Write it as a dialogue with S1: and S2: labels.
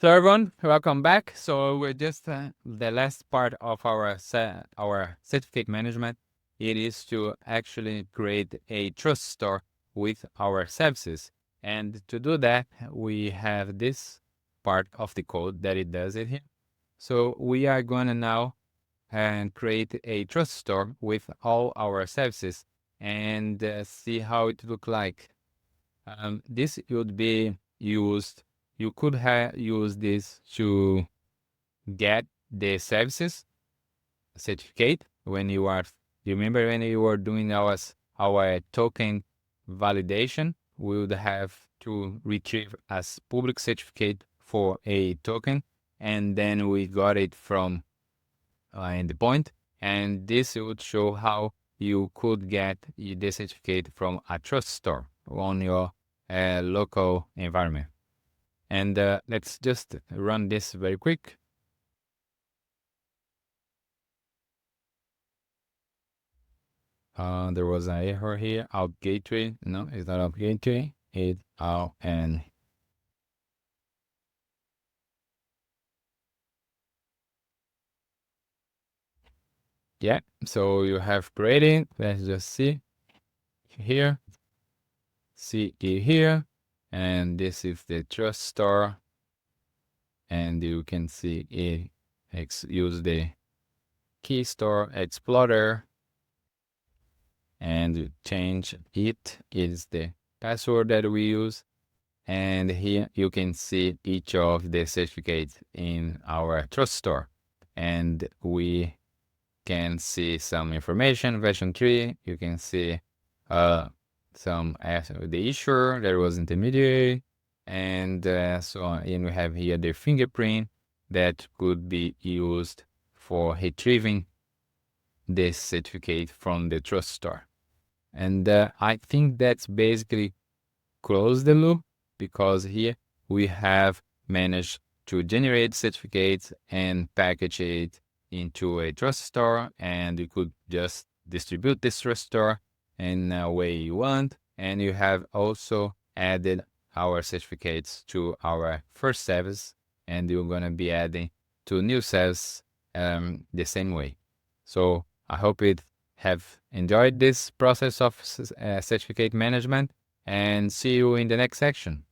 S1: So everyone, welcome back. So we're just the last part of our certificate management. It is to actually create a trust store with our services. And to do that, we have this part of the code that it does it here. So we are going to now create a trust store with all our services and see how it look like. This would be used. You could use this to get the services certificate when you are. You remember when you were doing our token validation? We would have to retrieve a public certificate for a token, and then we got it from endpoint, and this would show how you could get the certificate from a trust store on your local environment. And let's just run this very quick. There was an error here. Out gateway. No, it's not out gateway. It's out and yeah. So you have creating. Let's just see here. See it here, and this is the trust store. And you can see it use the key store explorer and change it is the password that we use. And here you can see each of the certificates in our trust store, and we can see some information. Version 3, you can see some the issuer, there was intermediary, and so on. And we have here the fingerprint that could be used for retrieving this certificate from the trust store. And I think that's basically close the loop, because here we have managed to generate certificates and package it into a trust store, and you could just distribute this trust store in a way you want. And you have also added our certificates to our first service, and you're going to be adding to new service the same way. So I hope you have enjoyed this process of certificate management, and see you in the next section.